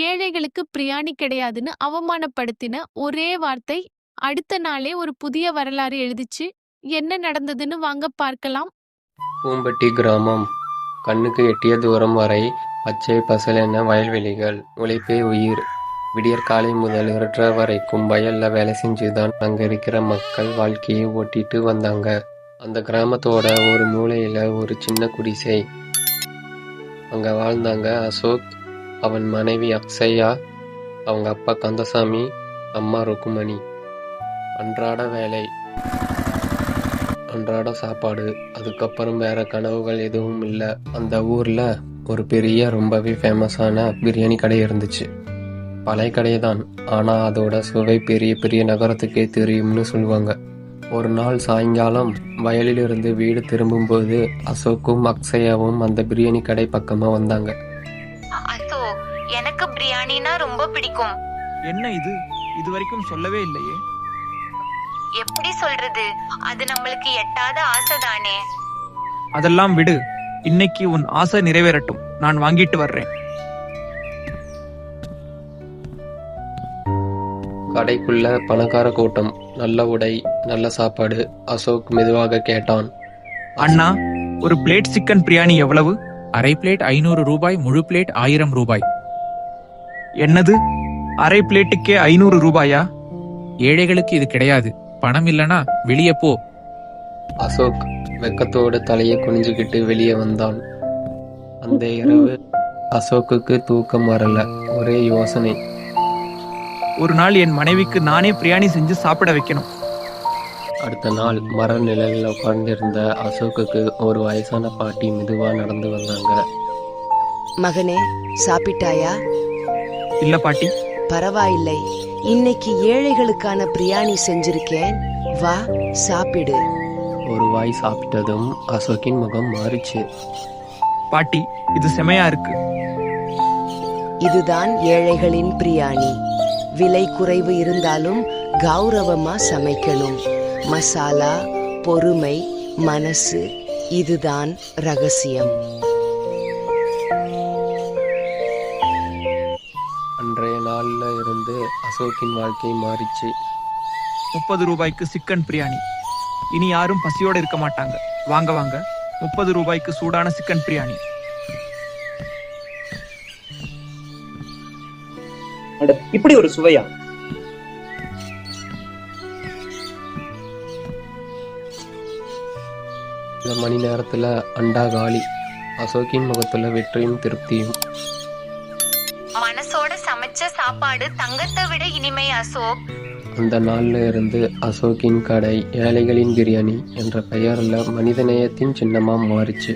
ஏழைகளுக்கு பிரியாணி கிடையாதுன்னு அவமானப்படுத்தின ஒரே வார்த்தை அடுத்த நாளே ஒரு புதிய வரலாறு எழுதிச்சு. என்ன நடந்ததுன்னு வாங்க பார்க்கலாம். பூம்பட்டி கிராமம். கண்ணுக்கு எட்டிய தூரம் வரை பச்சை பசலென வயல்வெளிகள். உழைப்பே உயிர். விடியற்காலை முதல் இருட்டுற வரைக்கும் வயல்ல வேலை செஞ்சுதான் அங்க இருக்கிற மக்கள் வாழ்க்கையை ஓட்டிட்டு வந்தாங்க. அந்த கிராமத்தோட ஒரு மூலையில ஒரு சின்ன குடிசை. அங்க வாழ்ந்தாங்க அசோக், அவன் மனைவி அக்ஷயா, அவங்க அப்பா கந்தசாமி, அம்மா ருக்குமணி. அன்றாட வேலை, அன்றாட சாப்பாடு, அதுக்கப்புறம் வேற கனவுகள் எதுவும் இல்ல. அந்த ஊர்ல ஒரு பெரிய ரொம்பவே ஃபேமஸான பிரியாணி கடை இருந்துச்சு. பழைய கடைதான், ஆனா அதோட சுவை பெரிய பெரிய நகரத்துக்கே தெரியும்னு சொல்லுவாங்க. ஒரு நாள் சாயங்காலம் வயலிலிருந்து வீடு திரும்பும்போது அசோக்கும் அக்ஷயாவும் அந்த பிரியாணி கடை பக்கமா வந்தாங்க. அசோக், எனக்கு பிரியாணினா ரொம்ப பிடிக்கும். என்ன இது இதுவரைக்கும் சொல்லவே இல்லையே? எப்படி சொல்றது, அது நம்மளுக்கு எட்டாத ஆசைதானே. அதெல்லாம் விடு, இன்னைக்கு உன் ஆசை நிறைவேறட்டும், நான் வாங்கிட்டு வர்றேன். கடைக்குள்ள பணக்கார கூட்டம், நல்ல உடை, நல்ல சாப்பாடு. அசோக் மெதுவாக கேட்டான், அண்ணா, ஒரு பிளேட் சிக்கன் பிரியாணி எவ்வளவு? அரை பிளேட் 500 ரூபாய், முழு பிளேட் 1000 ரூபாய். என்னது, அரை பிளேட்டுக்கே 500 ரூபாயா? ஏழைகளுக்கு இது கிடையாது. பணம் இல்லனா வெளியே போ. அசோக் வெக்கத்தோடு தலையை குனிஞ்சுக்கிட்டு வெளியே வந்தான். அந்த இரவு அசோக்குக்கு தூக்கம் வரல. ஒரே யோசனை. ஒரு நாள் என் மனைவிக்கு நானே பிரியாணி செஞ்சு சாப்பிட வைக்கணும். அடுத்த நாள் மர நிழலில் உட்கார்ந்திருந்த அசோக்குக்கு ஒரு வயசான பாட்டி மெதுவா நடந்து வந்தாங்க. மகனே, சாப்பிட்டாயா? இல்ல பாட்டி. பரவாயில்லை, இன்னைக்கு ஏழைகளுக்கான பிரியாணி செஞ்சிருக்கேன், வா சாப்பிடு. ஒரு வாய் சாப்பிட்டதும் அசோக்கின் முகம் மாறிச்சு. பாட்டி, இது செமையா இருக்கு. இதுதான் ஏழைகளின் பிரியாணி. விலை குறைவு இருந்தாலும் கௌரவமா சமைக்கணும். மசாலா, பொறுமை, மனசு, இதுதான் ரகசியம். அன்றைய நாள்ல இருந்து அசோக்கின் வாழ்க்கை மாறிச்சு. 30 ரூபாய்க்கு சிக்கன் பிரியாணி. இனி யாரும் பசியோட இருக்க மாட்டாங்க. வாங்க வாங்க, 30 ரூபாய்க்கு சூடான சிக்கன் பிரியாணி. இப்படி ஒரு சுவையா? சில மணி நேரத்துல அண்டா காலி. அசோக்கின் முகத்துல வெற்றியும் திருப்தியும். மனசோட சமைச்ச சாப்பாடு தங்கத்தை விட இனிமை அசோக். அந்த நாள்ல இருந்து அசோக்கின் கடை ஏழைகளின் பிரியாணி என்ற பெயர்ல மனிதநேயத்தின் சின்னமா மாறிச்சு.